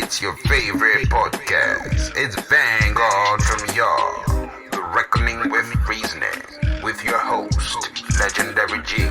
It's your favorite podcast. It's Vanguard from Yaad. The Reckoning with Reasoning. With your host, Legendary G.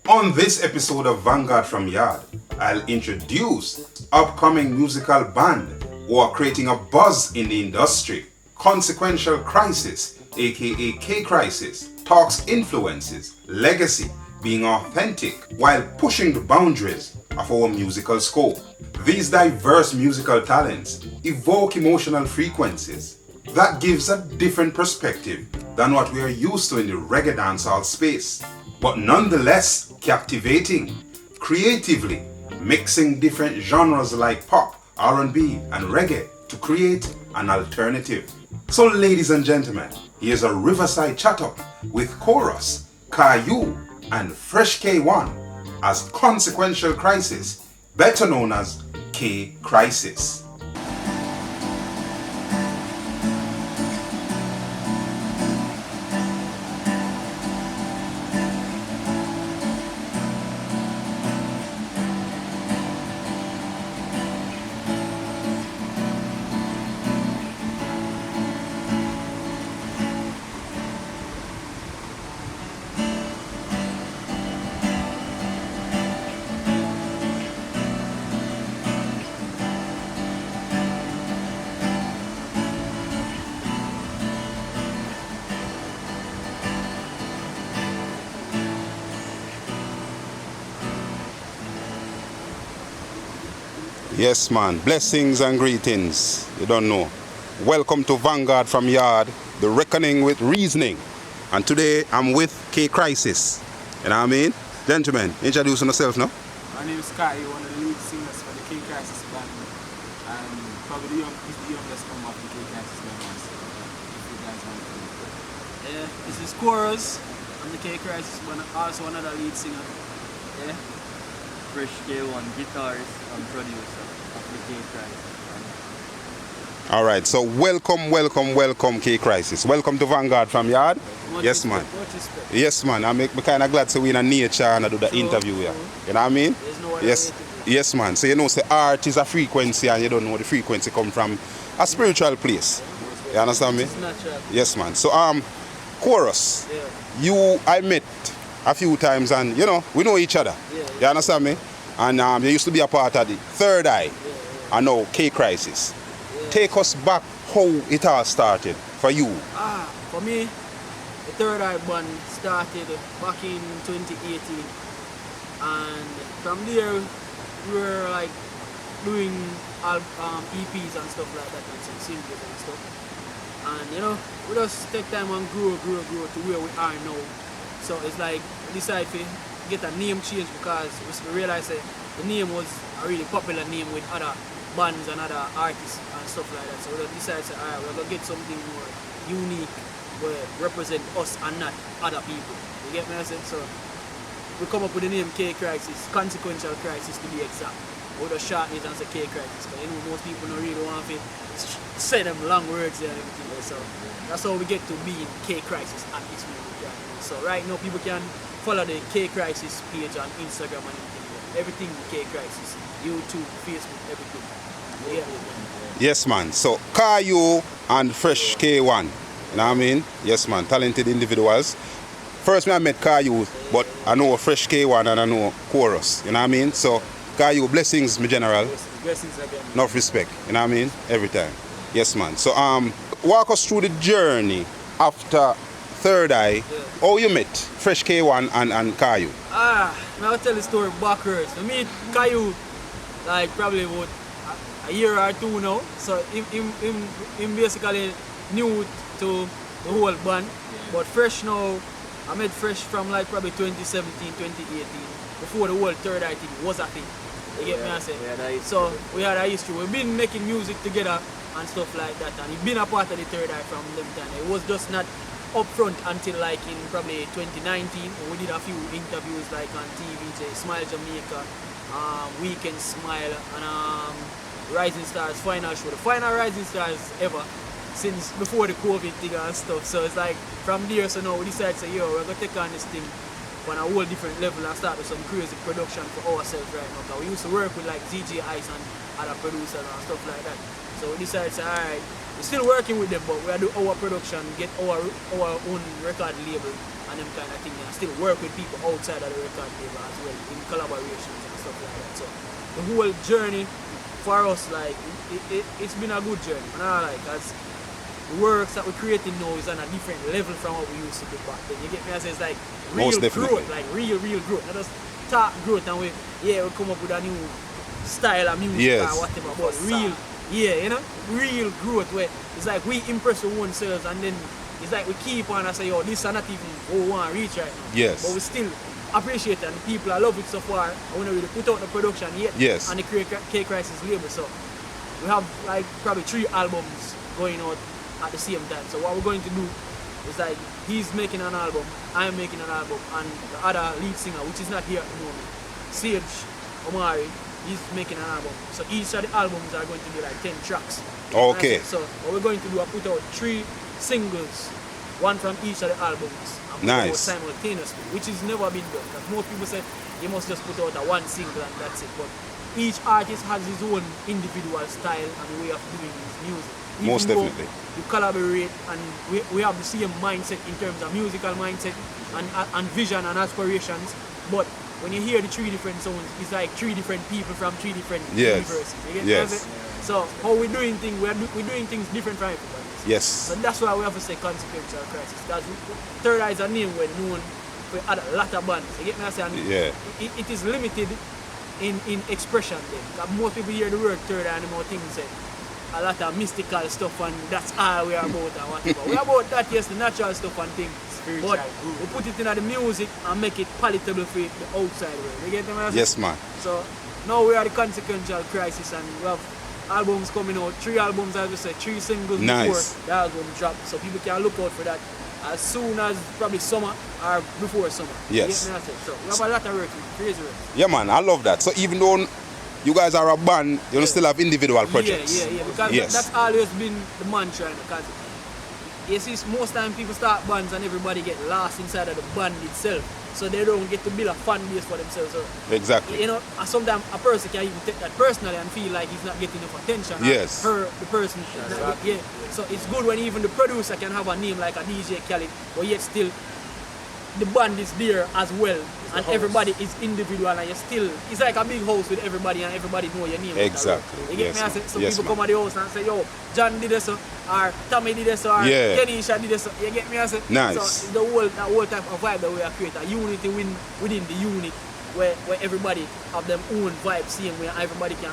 On this episode of Vanguard from Yaad, I'll introduce upcoming musical band who are creating a buzz in the industry. Konsequential Kryziz, aka Kkryziz, talks influences, legacy, being authentic while pushing the boundaries of our musical scope. These diverse musical talents evoke emotional frequencies that gives a different perspective than what we are used to in the reggae dancehall space, but nonetheless captivating, creatively mixing different genres like pop, R&B, and reggae to create an alternative. So ladies and gentlemen, here's a Riverside chat-up with Choruz, Caillou, and Fresh K1 as Konsequential Kryziz, better known as Kkryziz. Yes, man. Blessings and greetings. You don't know. Welcome to Vanguard from Yaad, the reckoning with reasoning. And today I'm with Kkryziz. You know what I mean? Gentlemen, introduce yourself now. My name is Caillou, one of the lead singers for the Kkryziz band. And probably he's the youngest member of the Kkryziz members. If you guys want to know. Yeah, this is Choruz. I'm the Kkryziz, but also another lead singer. Yeah. Fresh K1, guitarist and producer of the Kkryziz. Alright, so welcome Kkryziz. Welcome to Vanguard from Yaad. Yes, man. Yes, man. I'm kind of glad to win a nature and I do the interview here. You know what I mean? Yes, man. So you know, say art is a frequency and you don't know the frequency come from a spiritual place. You understand me? It's natural. Yes, man. So Choruz, I met a few times and you know, we know each other. You understand me? And you used to be a part of the Third Eye and now Kkryziz. Take us back how it all started for you. For me, the Third Eye band started back in 2018. And from there, we were like doing EPs and stuff like that and some singles and stuff. And you know, we just take time and grow to where we are now. So it's like we decided to get a name change because we realized that the name was a really popular name with other bands and other artists and stuff like that. So we decided to say, alright, we're going to get something more unique where represent us and not other people. You get me? I said? So we come up with the name Kkryziz, Konsequential Kryziz to be exact. We just shorten it and say Kkryziz because you know most people don't really want to say them long words there and everything. So that's how we get to be Kkryziz at this moment. So right now people can follow the Kkryziz page on Instagram and everything Kkryziz, YouTube, Facebook, everything. Yeah. Yes, man. So Caillou and Fresh K1, you know what I mean? Yes, man. Talented individuals. First I met Caillou, but I know Fresh K1 and I know Choruz, you know what I mean? So Caillou, blessings, my general. Blessings again. Enough respect, you know what I mean? Every time. Yes, man. So walk us through the journey after Third Eye, how you met Fresh K1 and Caillou? I'll tell the story backwards. I meet Caillou like probably about a year or two now. So him basically new to the whole band. But Fresh now, I met Fresh from like probably 2017, 2018. Before the whole Third Eye thing was a thing. You get me I say? So we had a history. We've been making music together and stuff like that. And he's been a part of the Third Eye from them time. It was just not up front until like in probably 2019 when we did a few interviews like on TV, Smile Jamaica, Weekend Smile and Rising Stars final show, the final Rising Stars ever since before the COVID thing and stuff. So it's like from there, so now we decided to say, yo, we're gonna take on this thing on a whole different level and start with some crazy production for ourselves right now. Cause we used to work with like DJ Ice and other producers and stuff like that. So we decided to say, alright, we're still working with them, but we do our production, get our own record label and them kind of thing, and still work with people outside of the record label as well in collaborations and stuff like that. So the whole journey for us, like it's been a good journey, and I like as the works that we're creating now is on a different level from what we used to do back then. You get me? I say it's like real growth, like real growth. Not just talk growth and we come up with a new style of music or whatever, but real, you know, real growth where it's like we impress our own selves and then it's like we keep on and say, yo, this is not even what we want to reach right now. Yes. But we still appreciate it and people love it so far. I want to really put out the production yet on the Kkryziz label. So we have like probably 3 albums going out at the same time. So what we're going to do is like he's making an album, I'm making an album, and the other lead singer, which is not here at the moment, Sage Omari, he's making an album. So each of the albums are going to be like 10 tracks. Okay. So what we're going to do is put out 3 singles, one from each of the albums, and put out simultaneously, which has never been done. Because most people say you must just put out a one single and that's it. But each artist has his own individual style and way of doing his music. Most definitely. You collaborate and we have the same mindset in terms of musical mindset and vision and aspirations. But when you hear the 3 different sounds, it's like 3 different people from 3 different universes. You get what I'm saying? So how we're doing things, we're doing things different from everybody. Yes. So that's why we have to say Konsequential Kryziz. Because Third Eye is a name we're known for a lot of bands. You get me? It is limited in expression then. Because most people hear the word Third Eye and more things say a lot of mystical stuff and that's all we are about and whatever. We are about that, yes, the natural stuff and things. But we put it in the music and make it palatable for the outside world. You get me? Yes, man. So now we are the Konsequential Kryziz and we have albums coming out, 3 albums, as we said, 3 singles before the album drop. So people can look out for that as soon as probably summer or before summer. Yes. You get me? So we have a lot of work, crazy work. Yeah, man, I love that. So even though you guys are a band, you still have individual projects. Yeah, because that's always been the mantra. Because you see, most time people start bands and everybody get lost inside of the band itself. So they don't get to build a fan base for themselves. So, exactly. You know, sometimes a person can even take that personally and feel like he's not getting enough attention. Yes. The person. So it's good when even the producer can have a name like a DJ Khaled, but yet still the band is there as well. And everybody is individual and you still, it's like a big house with everybody and everybody know your name. Exactly. You get me? I say, so people come at the house and say, yo, John did this, or Tommy did this, or Kenisha did this. You get me? I say, nice. So the whole type of vibe that we are creating, a unity within the unit where everybody have their own vibe, same way everybody can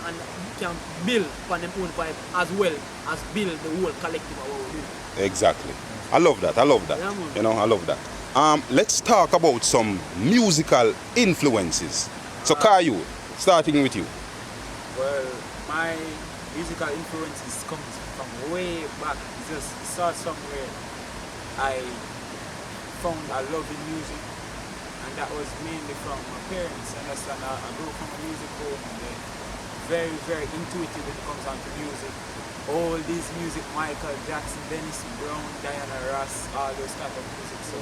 build on their own vibe as well as build the whole collective of what we do. Exactly. I love that. Yeah, you know, I love that. Let's talk about some musical influences. So Kayu, starting with you. Well, my musical influences comes from way back. It starts somewhere. I found a love in music, and that was mainly from my parents. Understand? I grew from a music home, and they're very, very intuitive when it comes down to music. All these music, Michael Jackson, Dennis Brown, Diana Ross, all those type of music. So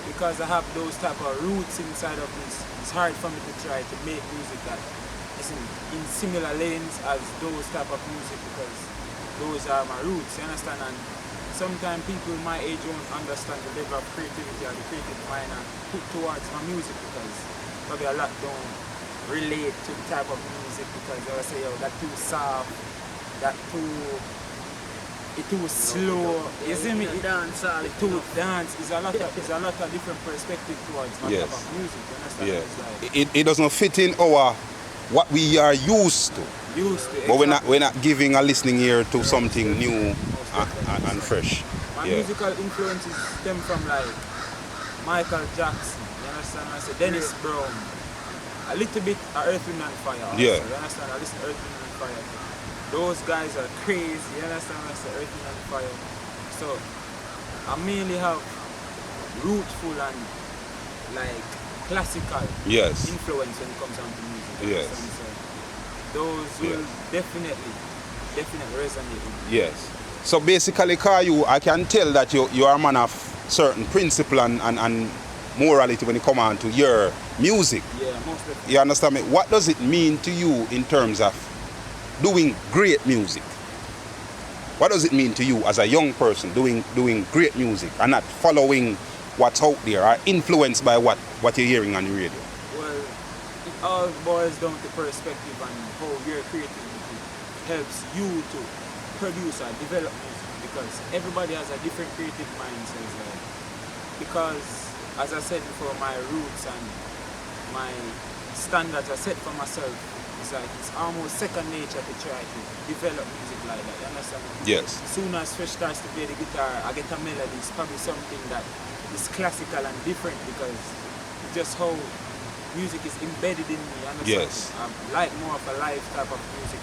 because I have those type of roots inside of this, it's hard for me to try to make music that is in similar lanes as those type of music because those are my roots, you understand? And sometimes people my age won't understand the level of creativity or the creative mind I put towards my music because probably a lot don't relate to the type of music because they will say, yo, that too soft, that too slow, you see me? Dancehall, too dance is a lot of different perspective towards my type of music, you understand? Like, it doesn't fit in our what we are used to. But exactly. we're not giving a listening ear to something new and fresh. My musical influences stem from like Michael Jackson, you understand? I say Dennis Brown, a little bit of Earth, Wind and Fire also, you understand? I listen to Earth, Wind and Fire. Those guys are crazy, you understand? I say Earth, Wind and Fire. So I mainly have rootful and like classical influence when it comes down to music. So those will definitely resonate with me. Yes. So basically, I can tell that you are a man of certain principle and morality when it comes on to your music. Yeah, most definitely. You understand me? What does it mean to you in terms of doing great music? What does it mean to you as a young person doing great music and not following what's out there or influenced by what you're hearing on the radio? Well, it all boils down to perspective and how your creativity helps you to produce or develop music, because everybody has a different creative mind. So it's like, because as I said before, my roots and my standards I set for myself, it's like it's almost second nature to try to develop music like that. You understand? Yes. As soon as Fresh starts to play the guitar, I get a melody. It's probably something that is classical and different, because it's just how music is embedded in me. You understand? Yes. I like more of a live type of music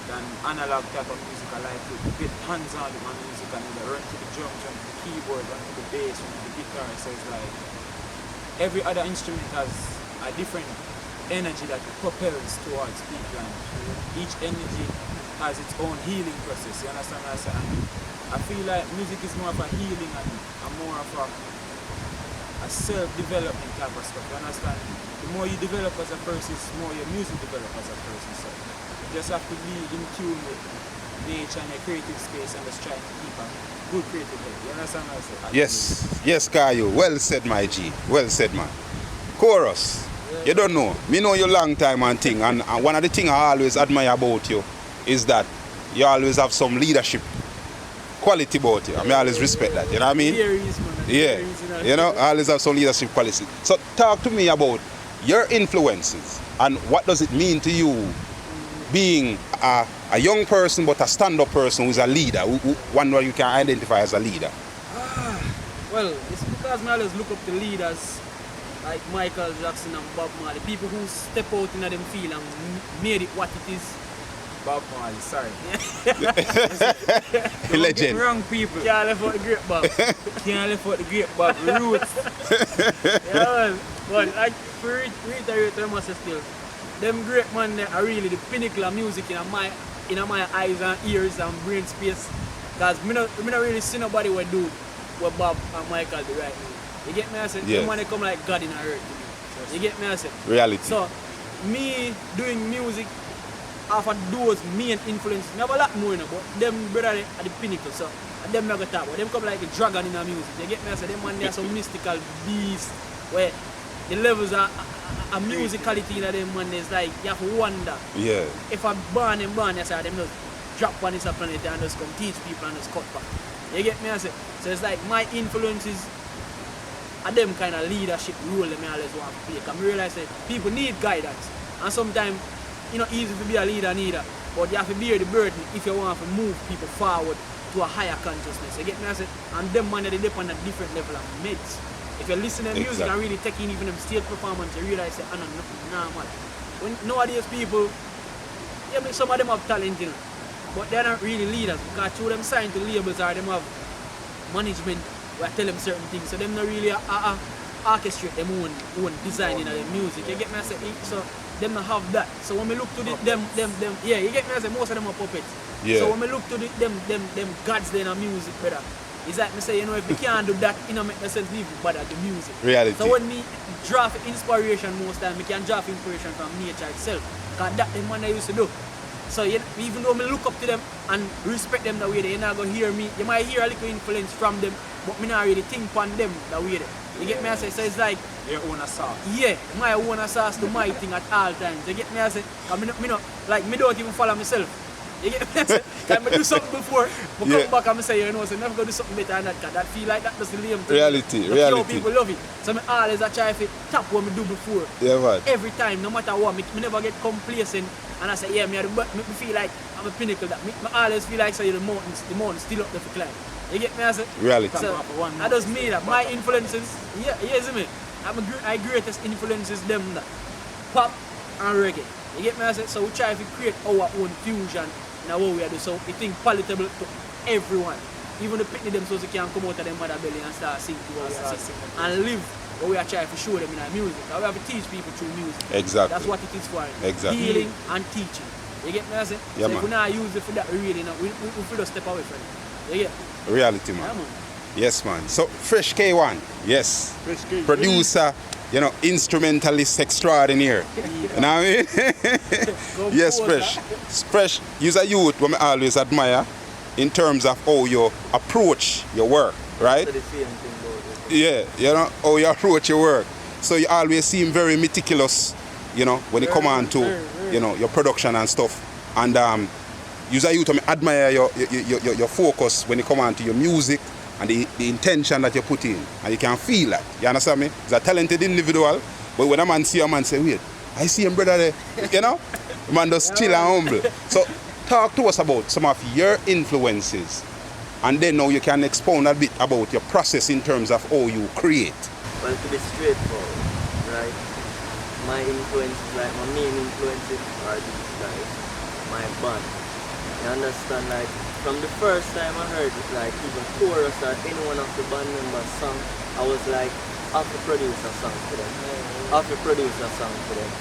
than analog type of music. I like to get hands-on with my music and run to the drums, run to the keyboard, run to the bass, run to the guitar. So it's like every other instrument has a different energy that propels towards people, and each energy has its own healing process. You understand what I'm saying? And I feel like music is more of a healing and more of a self-development type of stuff. You understand? The more you develop as a person, the more your music develops as a person. So you just have to be in tune with nature and your creative space and just try to keep a good creative head. You understand what I'm saying? Yes, Kayo. Well said, my G. Well said, man. Choruz. You don't know. Me know you long time and thing, and one of the things I always admire about you is that you always have some leadership quality about you. I mean, I always respect that. You know what I mean? Yeah. You know, I always have some leadership quality. So talk to me about your influences and what does it mean to you being a young person but a stand-up person who's a leader, one where you can identify as a leader. Well, it's because I always look up to leaders like Michael Jackson and Bob Marley, people who step out in them field and made it what it is. Bob Marley, sorry. Legend. Wrong people. Can't live out the great Bob. Can't live out the great Bob. Roots. Yeah, but like, for reiterate, I must say still, them great man they are really the pinnacle of music in my eyes and ears and brain space. Because I don't really see nobody will do what Bob and Michael do right now. You get me? I said, yes. Them man come like God in a earth to me. You get me? I said, reality. So, me doing music off of those main influences, never a lot more, you know, but them brother at the pinnacle, so and them not gonna talk about. Them come like a dragon in the music. You get me? I said, them man they are some mystical beast where the levels are musicality in them man is like you have to wonder. Yeah. If I born, I say them just drop on this planet and just come teach people and just cut back. You get me? I say, so it's like my influences are them kind of leadership role that I always want to play. Because I realize that people need guidance. And sometimes it's not easy to be a leader neither. But you have to bear the burden if you want to move people forward to a higher consciousness. You get me? I say, and them man they live on a different level of meds. If you listen to music and really take in even them stage performance, you realize that nah man. When nowadays people, yeah, some of them have talent, you know, but they're not really leaders because through them signed to labels or them have management where I tell them certain things, so them not really orchestrate them own design in their music. You get me? I say, so them not have that. So when we look to them, yeah, you get me? I say most of them are puppets. Yeah. So when we look to them gods then in music, brother, it's like me say, you know, if we can't do that, it don't make no sense to even bother the music. Reality. So when me draw for inspiration most time, we can draw for inspiration from nature itself. Because that the man I used to do. So even though I look up to them and respect them the way you're not going to hear me. You might hear a little influence from them, but me not really think on them the way they. You get me? I say, so it's like your own sauce. Yeah, my own sauce to my thing at all times. You get me? I say, me don't even follow myself. You get me? I say, I do something before, but come back and I say, you know, so never go do something better than that, because that feel like that doesn't lame to reality, me. reality. People love it. So I always try to tap what I do before. Yeah, man. Every time, no matter what, me never get complacent. And I say, yeah, me feel like I'm a pinnacle. That me always feel like say the mountains still up there for climb. You get me? I say, reality. So that does mean that my influences, yeah, see me. My greatest influences them that pop and reggae. You get me? I say, so we try to create our own fusion in what we do. So we think palatable to everyone. Even the picnic them so they can come out of their mother belly and start singing to what we are singing. And live what we are trying to show them in our music. We have to teach people through music. Exactly. That's what it is for. Exactly. Healing and teaching. You get me? I say? Yeah, so man. if we not use it for that really, we just step away from it. You get? Reality, man. Yeah, man. Yes, man. So, Fresh K1, yes. Fresh K. Producer, instrumentalist extraordinaire. You know what I mean? Yes, Fresh. Fresh, you're a youth who I always admire in terms of how you approach your work, right? So the same thing about it. Yeah, how you approach your work. So you always seem very meticulous, when it come on to, your production and stuff. And you're a youth who I admire your focus when it come on to your music and the intention that you put in. And you can feel that. You understand me? He's a talented individual, but when a man see a man say, wait, I see him brother there, the man just chill and humble. So talk to us about some of your influences, and then now you can expound a bit about your process in terms of how you create. Well, to be straightforward, right? My influences, like my main influences are these guys, my band. You understand, like, from the first time I heard it, like, even Choruz or any one of the band members' song, I was like, I have to produce a song for them. I have to produce a song for them.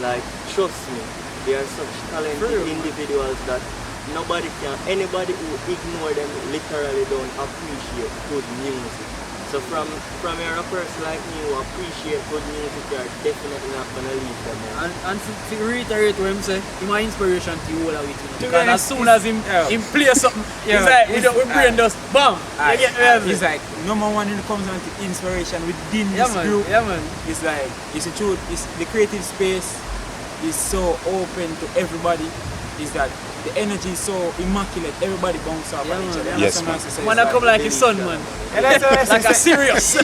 Like, trust me, they are such talented individuals that anybody who ignore them literally don't appreciate good music. So from a person like me who appreciate good music, you're definitely not going to leave them out. And to reiterate what him say, he's my inspiration to you all of it. Because as soon as him play something, it's like we brain just bam. You get me? It's like number one when it comes down to inspiration within this man, group. yeah, man. It's like it's the truth. It's the creative space is so open to everybody. Is that the energy is so immaculate. Everybody bounce off at each other. Yes, man. Man, I come like his son, man. And that's what I Like say. a serious.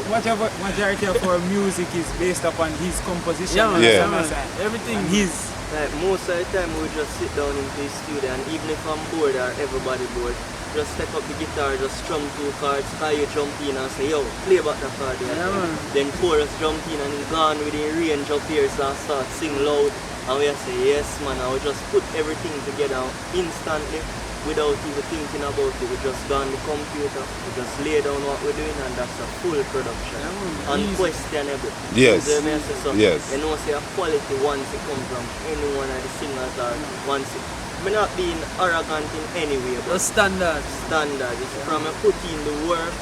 Whatever majority of our music is based upon his composition. Yeah, man. Yeah. Yeah, man. Everything. And his. Like most of the time we just sit down into the studio, and even if I'm bored or everybody bored, just take up the guitar, just strum 2 chords, you jump in and say, yo, play back the chord. Yeah, man. Then Choruz jump in and he's gone with the range up here, so I start sing loud. And we say, yes man, I will just put everything together instantly without even thinking about it. We just go on the computer, we just lay down what we're doing, and that's a full production. Unquestionable. Yes. You know, so Yes. you know, say a quality once it comes from any one of the singers or once it. I'm not being arrogant in any way, The but standard. it's from a put in the work,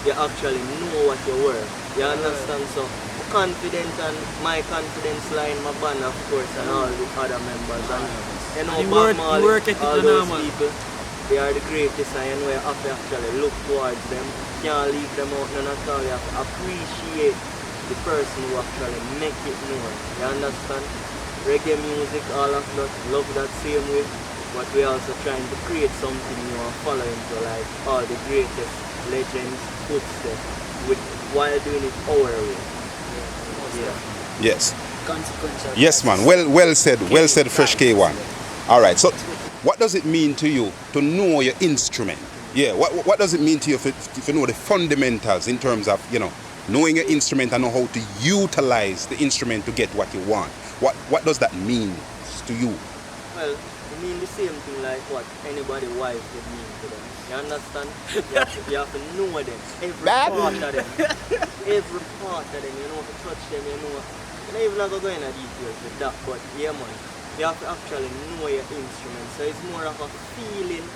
you actually know what you work. You understand? So confident, and my confidence lie in my band, of course, and all the other members. And you know, And the Bob work- Marley, the work ethic all and those all, man. people, they are the greatest, and you know, you have to actually look towards them. Can't leave them out none at all. You have to appreciate the person who actually make it known. You understand? Reggae music, all of that, love that same way. But we're also trying to create something new and following to like all the greatest legends, footsteps, while doing it our way. Yeah. Yes. Consequential. Yes, man. Well said, Fresh K1. All right. So, what does it mean to you to know your instrument? Yeah. What does it mean to you if you know the fundamentals in terms of knowing your instrument and know how to utilize the instrument to get what you want? What does that mean to you? Well, I mean the same thing like what anybody wife would mean to them. You understand? You have to know them. Every part of them. Every part of them. You know, to touch them, you know. You don't even have to go into details with that, but yeah man, you have to actually know your instrument. So it's more of a feeling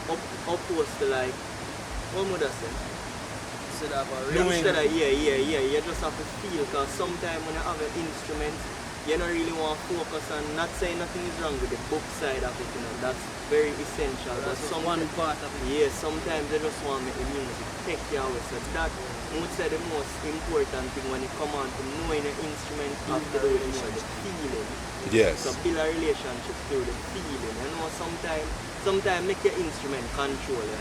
opposed to like, what would I say? Instead of you just have to feel, because sometimes when you have an instrument, you don't really want to focus on, not saying nothing is wrong with the book side of it, that's very essential. That's but one part of it. Yeah, sometimes you just want to make the music take you away. So that, I would say the most important thing when it comes on to knowing the instrument, have to do with the feeling. Yes. So build a relationship through the feeling. You know, sometimes make your instrument control you,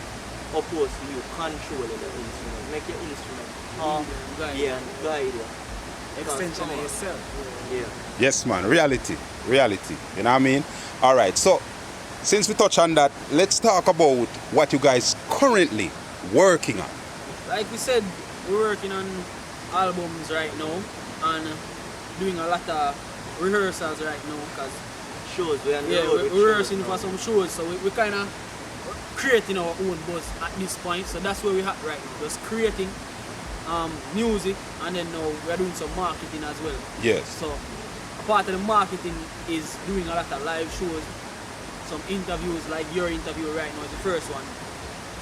opposed to you controlling the instrument. Make your instrument talk, and guide you. Extension of yourself. Yeah. Yes, man. Reality. You know what I mean? All right. So, since we touch on that, let's talk about what you guys currently working on. Like we said, we're working on albums right now and doing a lot of rehearsals right now because Shows, we're rehearsing for some shows, so we kind of creating our own buzz at this point. So that's where we're at right now, just creating music, and then now we're doing some marketing as well. Yes. So a part of the marketing is doing a lot of live shows, some interviews, like your interview right now is the first one.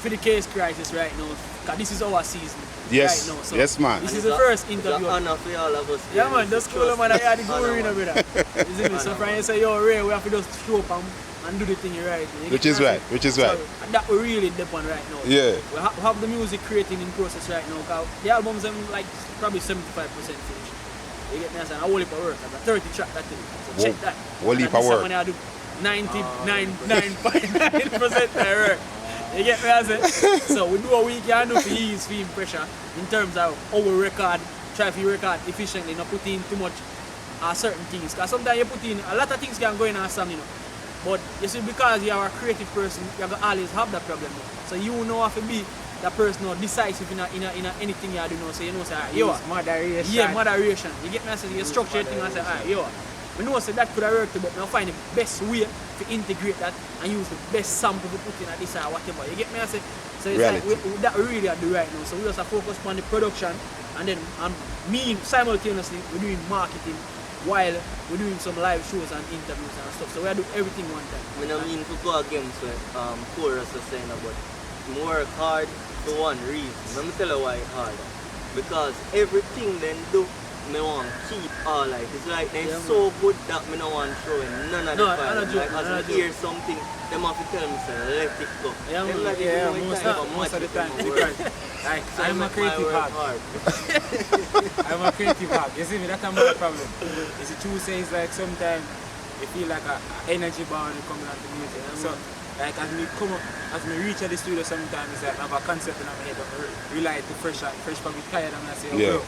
For the Kkryziz right now, because this is our season Yes, right now. So yes, man. this is the first interview. It's an honor for all of us. Yeah, man, that's cool, man. I had the guru in over there. You see me? So, Brian, you say, yo, Ray, we have to just show up and do the thing right. Which is right, which is right. So, that we really depend right now. Yeah. We have the music creating in process right now. Cause the album's like probably 75% finished. You get me? I say, I whole heap of work. I got 30 tracks that thing. So check that. Whole heap of work. When I do 99.9% work. You get me? I say? So we do what we can do for ease feeling pressure in terms of how we record, try to record efficiently, not put in too much certain things. Because sometimes you put in a lot of things can go in a song, you know. But you see, because you are a creative person, you are going to always have that problem. So you know how to be that person or decisive in anything you do know. So you know, say, alright, yo. Moderation. Yeah, moderation. You get me? I say, you structure thing and say, alright, yo. We know say that could have worked, but now find the best way to integrate that and use the best sample to put in at this or whatever. You get me? I say, so it's Reality. like that we really are doing right now. So we just have focus on the production and then simultaneously we're doing marketing while we're doing some live shows and interviews and stuff. So we are doing everything one time. I mean to go against what Choruz was saying about work hard for one reason. Let me tell you why it's hard. Because everything then do, me want keep all like it's like they're so good that me no want showing none of the file. Like as I hear something, them have to tell me say let it go. Most of the time. Like I'm a creative heart. I'm a creative heart. You see me, that's my problem. It's the truth says like sometimes you feel like a energy bar when you come out to music. So like as me come up, as me reach at the studio sometimes it's like I have a concept in my head of rely to fresh probably tired and I say, oh bro,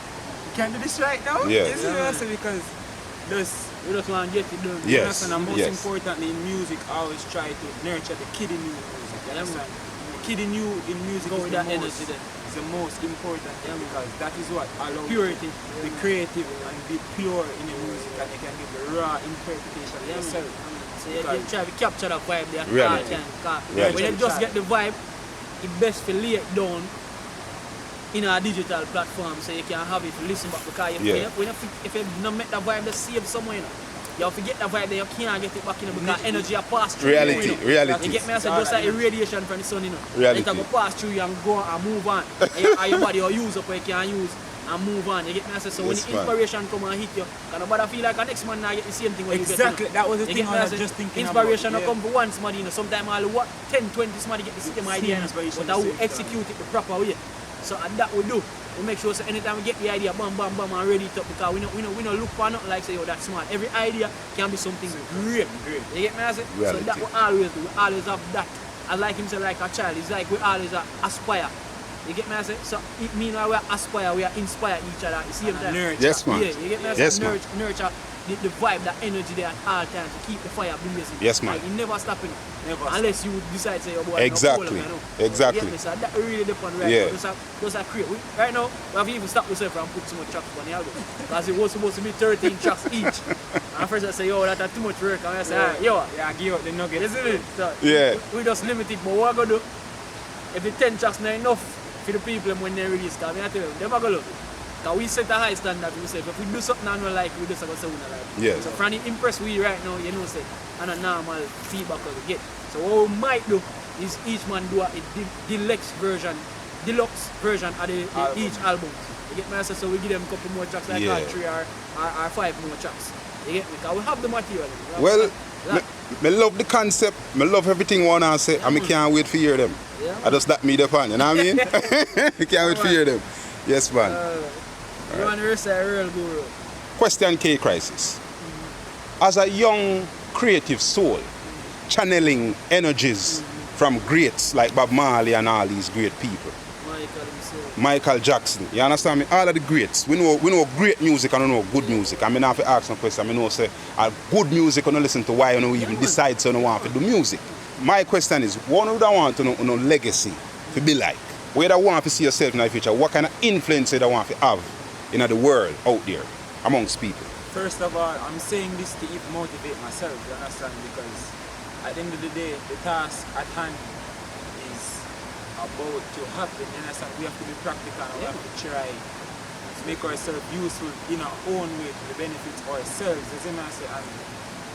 you can't do this right now? Yeah. You see what I say? Because we just want to get it done. Yes. And most importantly in music, I always try to nurture the kid in you in music. You understand? The kid in you in music is the most important thing because that is what allows Purity. you to be creative and be pure in the music and you can give the raw interpretation of yourself. So you try to capture that vibe there. Reality. When you just get the vibe, it's best to lay it down in a digital platform so you can have it to listen back because if you don't make that vibe to save somewhere, you know, you have to get that vibe that you can't get it back in because energy will pass through Reality, you, know. reality. You get me? I say just like irradiation from the sun, you know. Reality. It will pass through you and go and move on. And your body will use up what you can use and move on. You get me? I say so when the inspiration come and hit you, because nobody feel like the next man now get the same thing when Exactly, you get. That was the thing I was just thinking about. Inspiration will come for one somebody, you know. Sometimes all 10, 20 somebody get the same idea, you know, but I will execute it the proper way. So and that we do. We make sure so anytime we get the idea, bam, bam, bam, and ready it up because we don't look for nothing like say, oh, that's smart. Every idea can be something great. You get me? I say? So that we always do. We always have that. I like him say like a child. It's like we always aspire. You get me? I say? So it means we aspire, we are inspire each other at the same time. Nurture. Yes, man. Yeah, you get me? I say? Yes, man. Nurture the vibe, the energy there at all times to keep the fire blazing. Yes, man. Like, you never stopping. Never Unless you decide say, oh boy, Exactly. No, Exactly. You get me? So that really depends right Yeah. now. Those are create. Right now, we have even stopped ourselves and put too much tracks on the album. Because it was supposed to be 13 tracks each. And first I say, yo, that's too much work. And I say, alright, yo. Yeah, give out the nuggets. Isn't it? So we just limit it. But what I go do, if the 10 tracks not enough for the people when they release, because I tell them, they're going to look. Because we set a high standard for ourselves. If we do something and we like, we just go say we don't like. Yes. So from the impress we right now, you know, say, and a normal feedback we get. So what we might do is each man do a deluxe version of each album. You get me? So we give them a couple more tracks, like 3 or 5 more tracks. You get me? Because we have the material. Well, me love the concept, me love everything one and say, and me can't wait to hear them. Yeah. I just that me the fan, you know what I mean? Me can't wait to hear them. Yes, man. You want to say a real guru? Question Kkryziz. As a young creative soul, channeling energies from greats like Bob Marley and all these great people. Michael Jackson, you understand me? All of the greats. We know great music and we know good music. I mean, I have to ask some question. I mean, say, good music and listen to why you know even decide so you want to do music. My question is, what do you want to know legacy to be like? Where do you want to see yourself in the future? What kind of influence do you want to have in the world out there amongst people? First of all, I'm saying this to even motivate myself, you understand? Because at the end of the day, the task at hand is about to happen, you understand? We have to be practical and we have to try make ourselves useful in our own way to the benefit ourselves, as in I say. And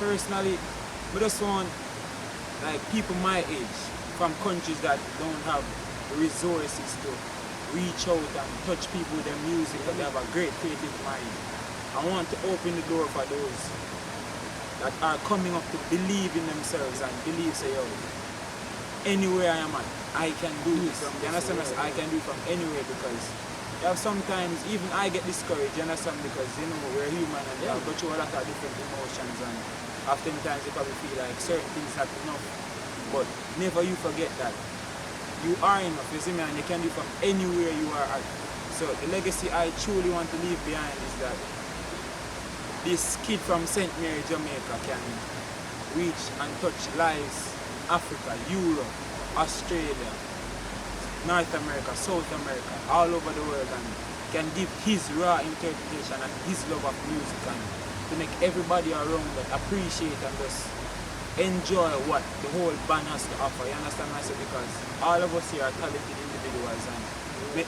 personally, we just want like people my age from countries that don't have resources to reach out and touch people with their music, and they have a great creative mind. I want to open the door for those that are coming up to believe in themselves and believe, say, yo, anywhere I am at, I can do this. You understand? I can do it from anywhere, because you have sometimes even I get discouraged, you understand, because you know we're human and we go through a lot of different emotions, and oftentimes you probably feel like certain things are enough, but never you forget that you are enough, you see me, and you can do from anywhere you are at. So the legacy I truly want to leave behind is that this kid from St. Mary, Jamaica can reach and touch lives, Africa, Europe, Australia, North America, South America, all over the world, and can give his raw interpretation and his love of music, and to make everybody around that appreciate and just enjoy what the whole band has to offer. You understand what I say? Because all of us here are talented individuals, and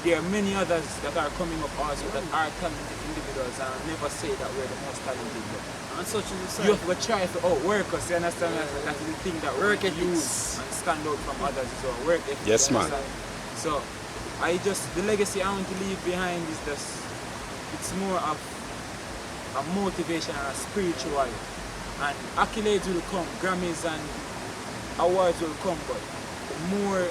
there are many others that are coming up also that are talented individuals, and I'll never say that we're the most talented. But And such is the you have to try to outwork us, you understand? That is the thing that Work we ethics. use and stand out from others, so work ethics. Yes, you man. understand? So the legacy I want to leave behind is just, it's more of a motivation and a spiritual, and accolades will come, Grammys and awards will come, but the more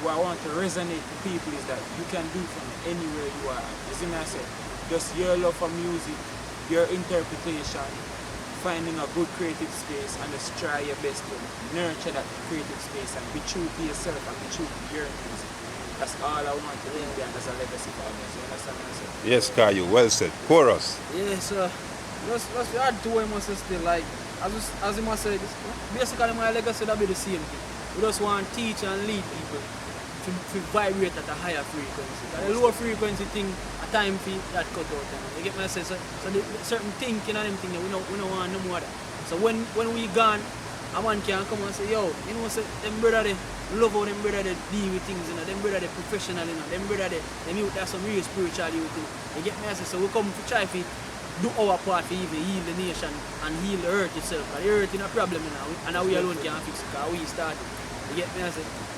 what I want to resonate to people is that you can do from anywhere you are. You see me, I say, just your love for music, your interpretation, finding a good creative space, and just try your best to nurture that creative space and be true to yourself and be true to your music. That's all I want to leave behind as a legacy for others. You understand what I say? Yes, Kayu, well said. Chorus. Yes, just hard to him must still like as he must say this, basically my legacy that be the same thing. We just want to teach and lead people to vibrate at a higher frequency. The lower frequency thing a time fee that cut out them. You get my sense? So the certain thinking and them thing we don't want no more of that. So when we gone, a man can come and say, yo, you know, say them brother they love how them brother they deal with things, you know, them brother they professional, you know, them brother they youth have some real spiritual youth. You get me? So we come to try to do our part to even heal the nation and heal the earth itself. Because the earth is a problem, you know, and we alone can fix it because we started. You get me?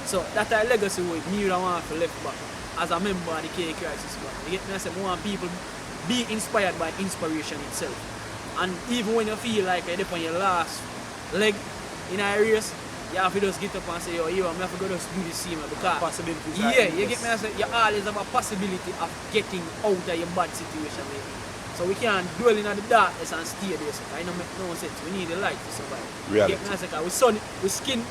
So that's our legacy with me I want to left back as a member of the Kkryziz. You get me? I want people be inspired by inspiration itself. And even when you feel like you're on your last leg in a race, you have to just get up and say, yo, I'm have to go just do the same because Possibilities. you get me? You always have a possibility of getting out of your bad situation maybe. So we can't dwell in the darkness and stay there. So I don't make no sense. We need the light to survive. Reality. You get me? We skin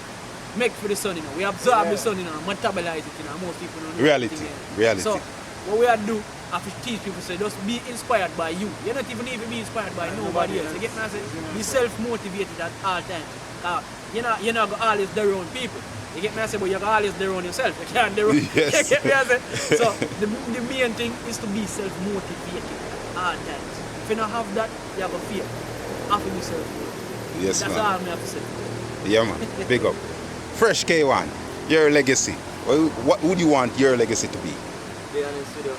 make for the sun, you know. We absorb the sun, you know, and metabolize it, you know. Most people don't know. Reality. anything, you know. Reality. So what we have to do, have to teach people, say, just be inspired by you. You don't even need to be inspired by nobody else. You get me? Be self-motivated at all times. You're not going to always dare on people. You get me? But you can always dare on yourself. You can't dare on. Yes. You get me? So the main thing is to be self-motivated at all times. If you don't have that, you have a fear. Have to be self-motivated. Yes, That's man. all I have to say. Yeah, man. Big up. Fresh K1, your legacy. What would you want your legacy to be? Be honest with you,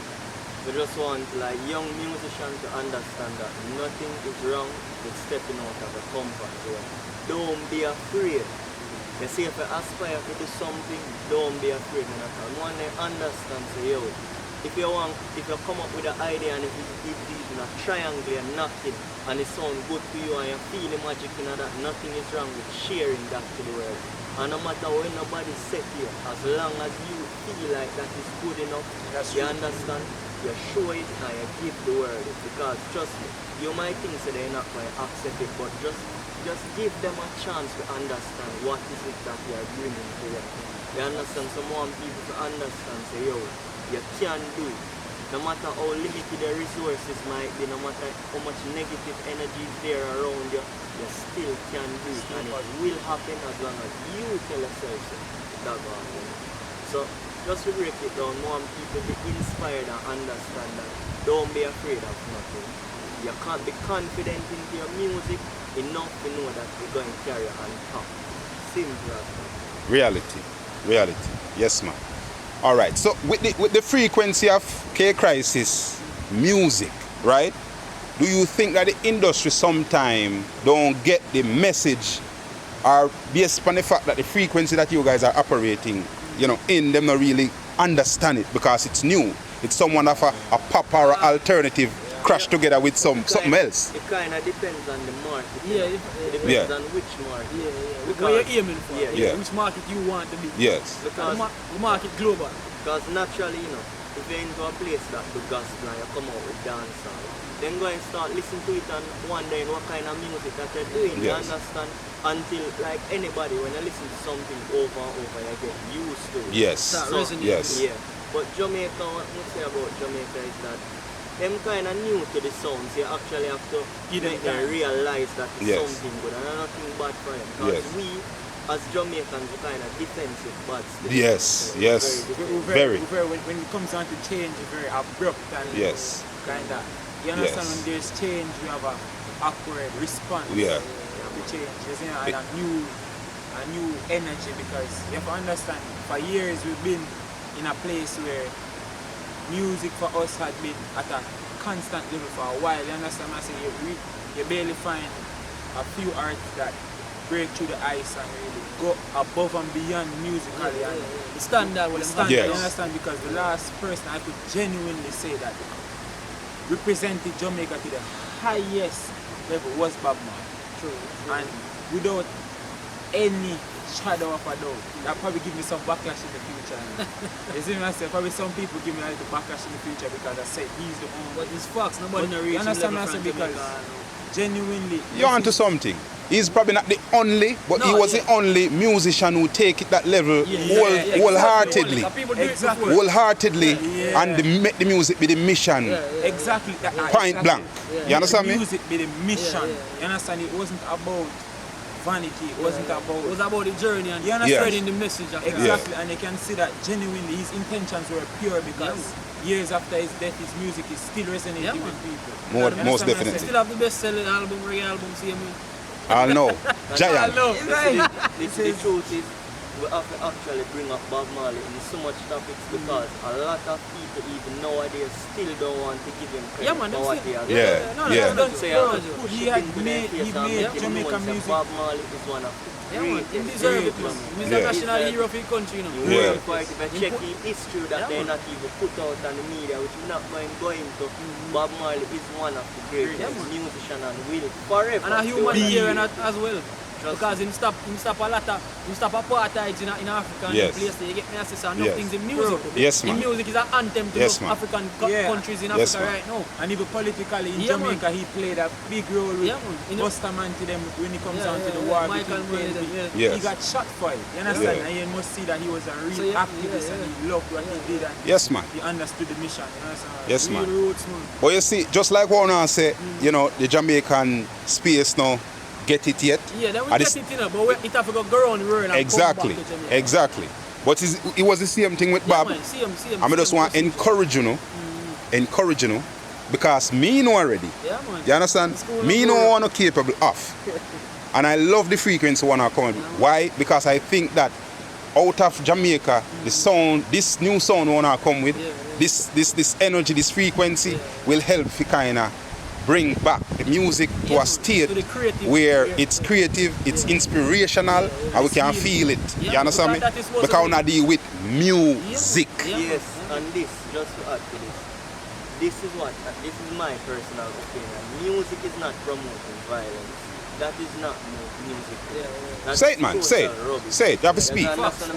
we just want like young musicians to understand that nothing is wrong with stepping out of a comfort zone. Don't be afraid. They say if you aspire to do something, don't be afraid. And one they understand, say, yo, if you come up with an idea and if it is in a triangle and knocking and it sounds good to you and you feel the magic in that, nothing is wrong with sharing that to the world. And no matter when nobody set you, as long as you feel like that is good enough, you understand, you show it and you give the world it. Because trust me, you might think that they're not going to accept it, but just give them a chance to understand what is it that you are bringing to them. You understand? Some want people to understand, say, yo, you can do it. No matter how limited the resources might be, no matter how much negative energy is there around you, you still can do it. And it will happen as long as you tell yourself that will happen. So just to break it down, more people be inspired and understand that don't be afraid of nothing. You can't be confident into your music enough to know that you're going to carry on top. Simple as that. Reality. Reality. Yes, man. All right. So with the frequency of Kkryziz music, right? Do you think that the industry sometime don't get the message, or based upon the fact that the frequency that you guys are operating, in them not really understand it because it's new? It's somewhat of a pop or alternative crash together with something else. It kind of depends on the market. Yeah, it depends on which market. Because what you're aiming for. Yeah. Which market you want to be. Yes. Because the market global. Because naturally, if you're into a place that do gospel and you come out with dancehall, then go and start listening to it and wondering what kind of music that you're doing. Yes. You understand? Until, like anybody, when you listen to something over and over, you get used to it. Yes. Yes. Yeah. But Jamaica, what I say about Jamaica is that them kind of new to the sounds. You actually have to make them realize that it's something good and nothing bad for them. Because we, as Jamaicans, we're kind of defensive, but still. Yes. Very. When it comes down to change, it's very abrupt and kind of. You understand, when there's change, we have a awkward response. Yeah. To change, and a new energy, because you have to understand, for years we've been in a place where music for us had been at a constant level for a while. You understand? I say you barely find a few artists that break through the ice and really go above and beyond musically. And the standard. You understand? Because the last person I could genuinely say that represented Jamaica to the highest level was Bob Marley. True. And without any shadow of a doubt, that probably give me some backlash in the future. You see what I say? Probably some people give me a little backlash in the future because I said he's the only. But it's facts, nobody knows. You understand what I say? Because genuinely, you're onto something. He's probably not the only, but he was the only musician who take it that level wholeheartedly. Wholeheartedly, and make the music be the mission. Exactly. Point blank. You understand me? Music be the mission. You understand? It wasn't about vanity. It wasn't about. It was about the journey and spreading the message. Exactly. And you can see that genuinely his intentions were pure, because years after his death, his music is still resonating with people. Most definitely. Still have the best-selling album, reggae album, see me. I know. Giant. The truth is, we have to actually bring up Bob Marley in so much topics because a lot of people even nowadays still don't want to give him credit for what he has done. He made Jamaican music. Bob Marley is one of the greatest. He's a national hero for the country, Worldwide, if you check the history that they're not even put out on the media, which we're not going to go into, Bob Marley is one of the greatest musicians and will forever. And a human being as well. Because him stop apartheid in Africa and place. You get me access to enough things in music. Yes, man. In music is an anthem to African countries in Africa right now. And even politically in Jamaica, he played a big role with Bustamante them when it comes down to the war between Yes. He got shot for it. You understand? And you must see that he was a real activist and he loved what he did. And he understood the mission. You understand? Yes, man. Roots, man. But you see, just like what I say, the Jamaican space now, get it yet? Yeah, they will get it, but it have to go around the world and exactly, come back to Jamaica. Exactly. But it was the same thing with Bob. Man, see him, I just want to encourage you, because me know already. Yeah, man. You understand? Me know what I'm capable of. And I love the frequency when I come. Why? Because I think that out of Jamaica, the sound, this new sound when I come with, this energy, this frequency will help to kind of bring back the music to a state where it's creative, it's inspirational, and we can feel it. You understand me? Because we not deal with music. Yes, and this, just to add to this is my personal opinion. Music is not promoting violence. That is not music. Say it, man. Say it. Say it. You have to speak. That is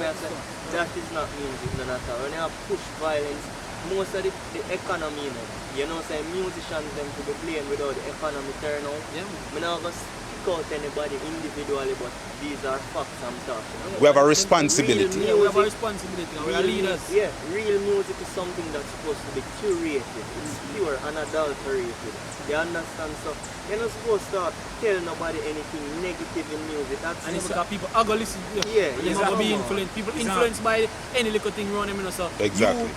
not music, none at all. When you have push violence, most of the economy, say musicians them to be playing without the economy turn out. I'm not going to stick out anybody individually, but these are facts I'm talking. We have a responsibility. We have a responsibility. We are leaders. Yeah, real music is something that's supposed to be curated. It's pure, unadulterated. You understand? So you're not supposed to tell nobody anything negative in music. That's because people are going to listen. They might be influenced. People influenced by any little thing around them. So exactly.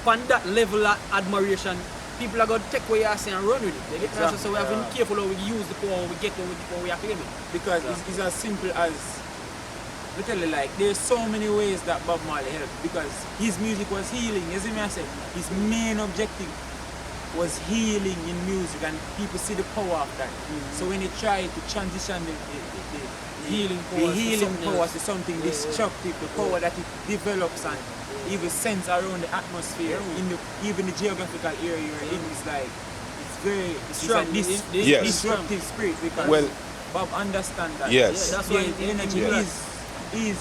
On that level of admiration, people are going to take what you are saying and run with it. Exactly. So we have to be careful how we use the power we get when we are claiming. Because it's as simple as, I tell you, like, there's so many ways that Bob Marley helped, because his music was healing. You see me, I say, his main objective was healing in music, and people see the power of that. So when they try to transition the healing power to something destructive, the power that it develops and even sense around the atmosphere, even the geographical area you're in, is like, it's very disruptive spirit, because Bob understand that. Yes. That's why energy is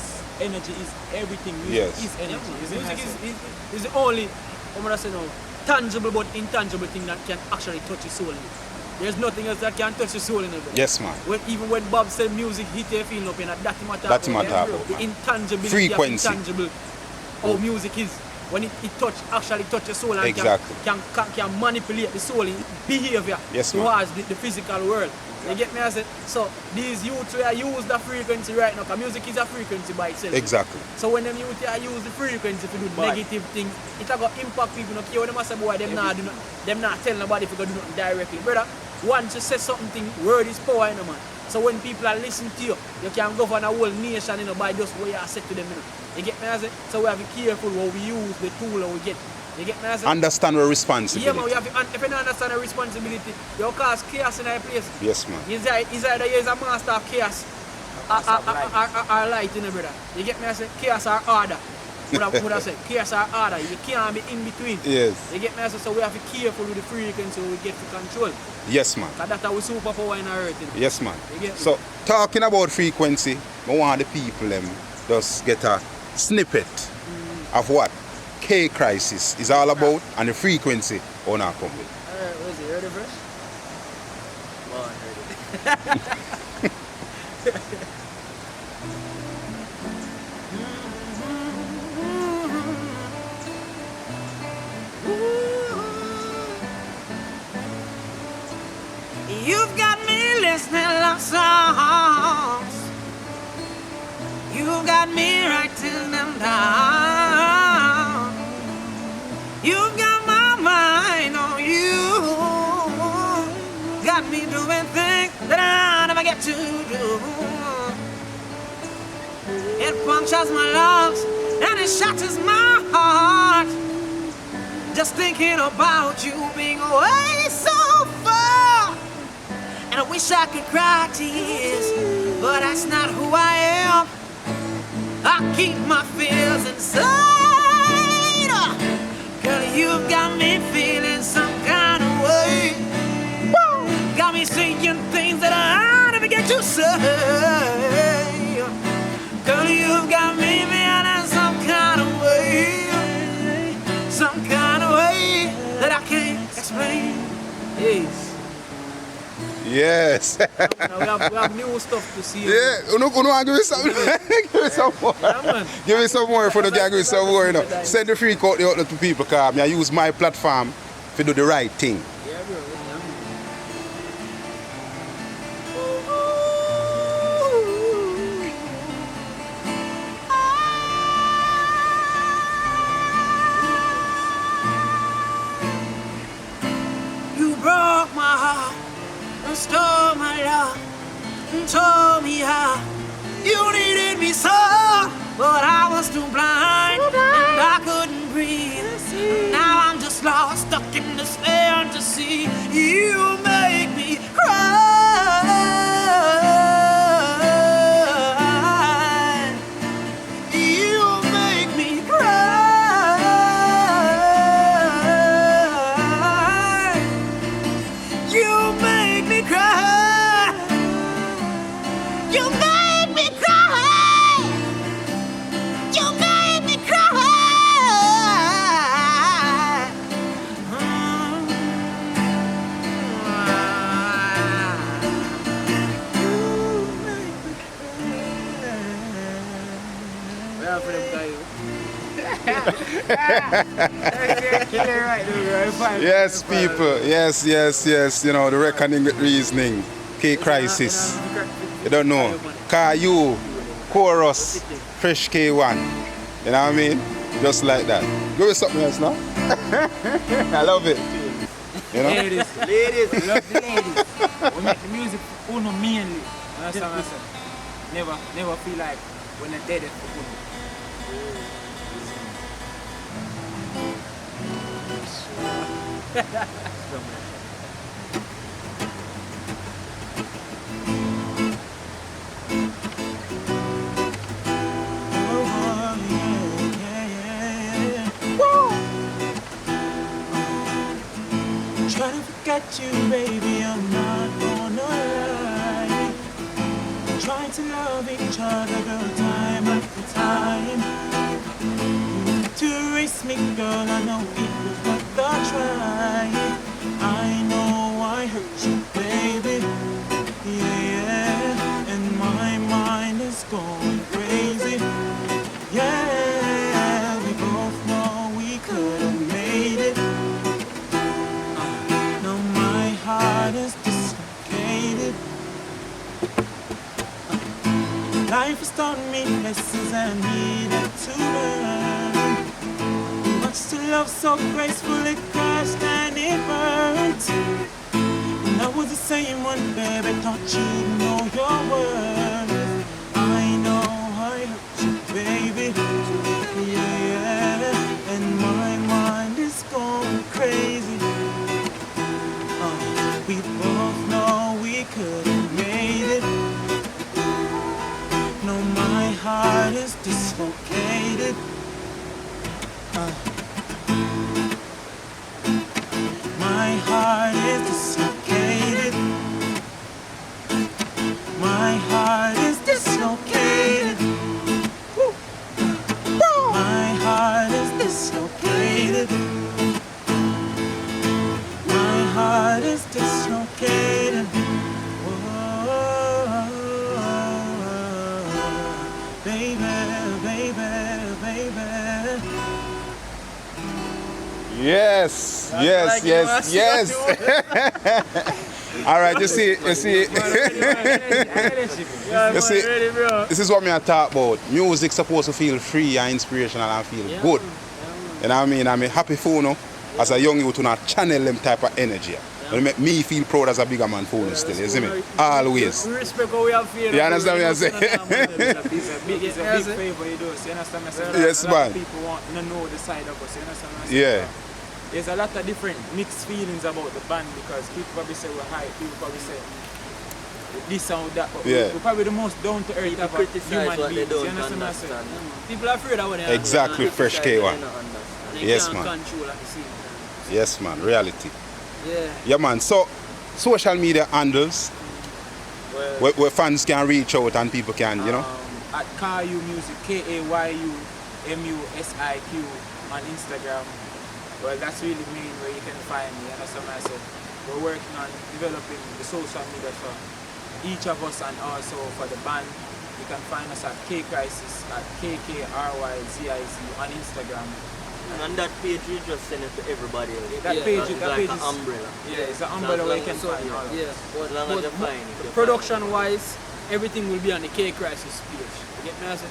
everything. Music is energy. Music is the only, I'm gonna say now, tangible but intangible thing that can actually touch your soul. There's nothing else that can touch your soul in it. Yes, man. Even when Bob said music hit your feeling up in that's my That's my type. The intangibility Frequency. of intangible, how music is. When it actually touch your soul and Exactly. can manipulate the soul in behavior towards the physical world. You get me? I said, so these youths who use the frequency right now, because music is a frequency by itself. Exactly. So when them youths use the frequency to do negative things, it got impact people. No care what them say, boy, them not tell nobody if you do nothing directly. Brother, once you say something, word is power, you know, man. So when people are listening to you, you can govern a whole nation, you know, by just what you said to them, you know. You get me? I say? So we have to be careful what we use, the tool that we get. You get me? I say? Understand our responsibility. Yeah, man, if you don't understand the responsibility, you cause chaos in a place. Yes, man. He's either you're a master of chaos or light, you know, brother. You get me? I say? Chaos or order. Would I say? Chaos or order. You can't be in between. Yes. You get me? I say? So we have to be careful with the frequency we get to control. Yes, man. Because that's our superpower in our earth. You know? Yes, man. You get me? So, talking about frequency, I want the people just get a snippet of what Kkryziz is all about and the frequency on our company. Alright, what is it? Ready first? You've got me listening love songs. You've got me writing them down. You've got my mind on you. Got me doing things that I never get to do. It punctures my lungs and it shatters my heart. Just thinking about you being away so far. And I wish I could cry tears, but that's not who I am. I keep my fears inside. Girl, you've got me feeling some kind of way. Woo! Got me saying things that I never get to say. Girl, you've got me feeling some kind of way. Some kind of way that I can't explain. Yes. Yes. Now we have new stuff to see. Yeah, you want to give me some, give me some more. Yeah, man. Give me some more for the gang, give me some more, you know. Send the freak out there to people, because I use my platform to do the right thing. Yeah, bro. You broke my heart and stole my love and told me how you needed me so, but I was too blind and I couldn't breathe. Now I'm just lost, stuck in this fantasy. You make me cry. You make me cry. You make me cry. You make me cry. You make me cry. We have for them guys. Yes, people. Yes, yes, yes. You know, the reckoning with reasoning. Kkryziz. You don't know. Caillou, Choruz, Fresh K1. You know what I mean? Just like that. Give me something else now. I love it. You know? Ladies, we love the ladies. We make the music for Uno mainly. That's what I said. Never feel like when they're dead for Uno. Try to forget you, baby, I'm not gonna lie. Trying to love each other, girl, time after time. To erase me, girl, I know it was worth the try. I know I hurt you, baby, yeah, and my mind is going crazy, yeah, we both know we could have made it. Now my heart is dislocated. Life has taught me lessons I needed to learn. Much to love so gracefully crashed and it burnt. And I was the same one, baby, thought you'd know your worth. I know I hurt you, baby, yeah, and my mind is going crazy. We both know we could have made it. No, my heart is dislocated. My heart is dislocated. My heart is dislocated. Woo. My heart is dislocated. My heart is dislocated. Whoa, baby, baby, baby. Yes, yes, yes, yes. All right, you see, you see, this is what me I talk about. Music supposed to feel free and inspirational and feel good. You know what I mean? I'm happy for you, as a young youth to not channel them type of energy. It make me feel proud as a bigger man for you still, you see me? Always. We respect how we have feel. You understand what I'm saying? It's a big favor you do. You understand what I'm saying? Yes, a lot man. of people want to know the side of us. You understand what I'm saying? Yeah. There's a lot of different mixed feelings about the band because people probably say we're hype, people probably say this and that, but Yeah. we're probably the most down to earth People type of criticize human what they beings. You don't understand what I'm saying? understand. People are afraid of what they Exactly, fresh K1. They Yes, can't man. control at the same time. Yes, man, reality. Yeah. Yeah, man. So, social media handles Well, where fans can reach out and people can, you know? At Kayu Music, KAYUMUSIQ on Instagram. Well, that's really main where you can find me. And that's what I said. We're working on developing the social media for each of us and also for the band. You can find us at Kkryziz, at KKRYZIZ on Instagram. And on that page, you just send it to everybody else. That Yeah, page, It's that like page an is umbrella. yeah, it's an umbrella where you can So, find all of yeah. us. As long as you find it. you Production wise, everything will be on the Kkryziz page. You get me? I say?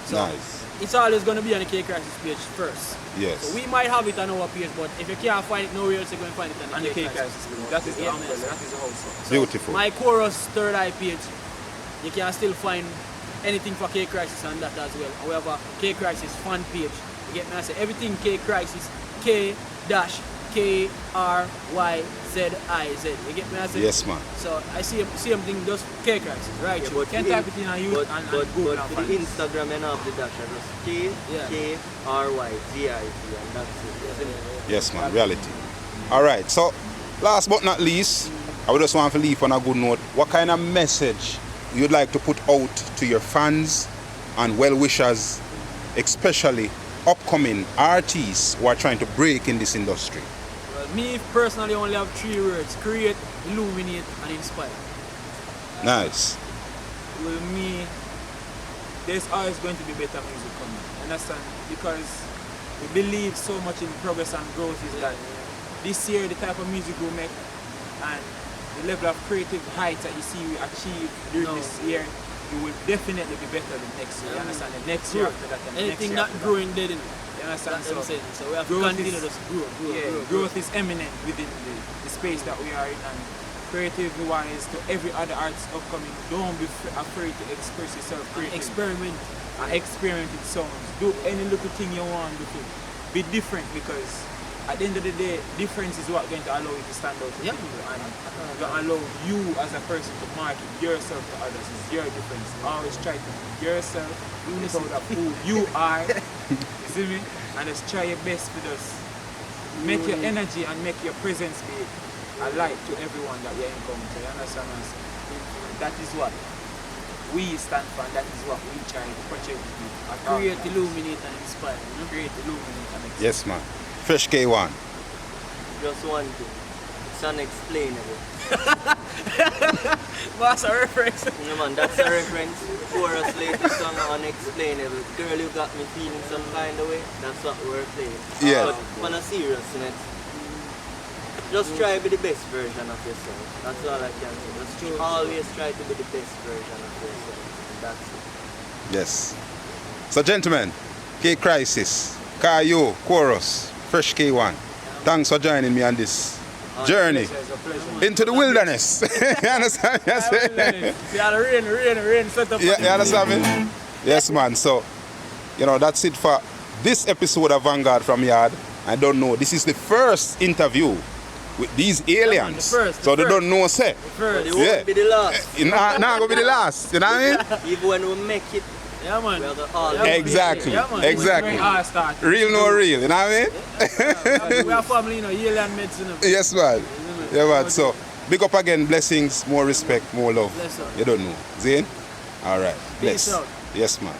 So Nice. it's always gonna be on the Kkryziz page first. Yes. So we might have it on our page, but if you can't find it nowhere else, you're gonna find it on On the the Kkryziz Kkryziz page. page. That is the Yeah, umbrella, man. that is the house. Beautiful. My Choruz third eye page, you can still find anything for Kkryziz on that as well. However, Kkryziz fan page, you get me? I say everything Kkryziz, K-K-R-Y-Z-I-Z. You get me? I say? Yes, man. So I see something just Kkryziz, right? Yeah, you but You can type it in on YouTube and Google but and for find the it. Instagram and have the dash, just KKRYZIZ and that's it. Isn't it? Yes, man. Reality. All right. So, last but not least, I would just want to leave on a good note. What kind of message you'd like to put out to your fans and well-wishers, especially upcoming artists who are trying to break in this industry? Well, me personally only have 3 words: create, illuminate, and inspire. Nice. With me, there's always going to be better music coming. Understand? Because we believe so much in progress and growth is that this year the type of music we make and the level of creative heights that you see we achieve during this year, it will definitely be better than next year. You understand? The next year after that and the next Anything year not after that. growing dead in it. You understand? That's what I'm saying. So we have to growth continue is- to grow. Growth is eminent within the space that we are in, and creatively wise to every other artist upcoming, don't be afraid to express yourself creatively. Experiment. And experiment with sounds. Do any little thing you want to do. Be different because at the end of the day, difference is what going to allow you to stand out to Yep. people, and going to allow you as a person to market yourself to others. Is your difference. Always try to be yourself, proud of who you are. You see me? And just try your best to just make your energy and make your presence be a light to everyone that you encounter. You understand what I'm saying? That is what we stand for, and that is what we try to project to people. Create, illuminate, and inspire. You know? Create, illuminate, and explain. Yes, man. Fresh K1. Just one thing. It's unexplainable. What's a reference? No man, that's a reference. Chorus latest song, Unexplainable. Girl, you got me feeling some kind of way. That's what we're playing. Yeah. But on a serious note, just try to be the best version of yourself. That's all I can say. Just always try to be the best version of yourself. And that's it. Yes. So, gentlemen, Kkryziz, Kayo, Choruz, Fresh K1. Thanks for joining me on this journey It's a pleasure. into the wilderness. You understand? Yes, See how the rain set up. yeah, you understand me? Yes, man. So, you know, that's it for this episode of Vanguard from Yaad. I don't know. This is the first interview with these aliens. the first, so they don't know, say. But it Yeah. won't be the last. It's not going to be the last. You know what I mean? Even when we make it, Yeah, man. we are the all. Exactly. Yeah, man. Exactly. Real no real. You know what I mean? We are family, you know, alien medicine. Yes, man. Yeah, man. So, big up again. Blessings, more respect, more love. Bless up. You don't know. Zane? All right. Peace Bless. out. Yes, man.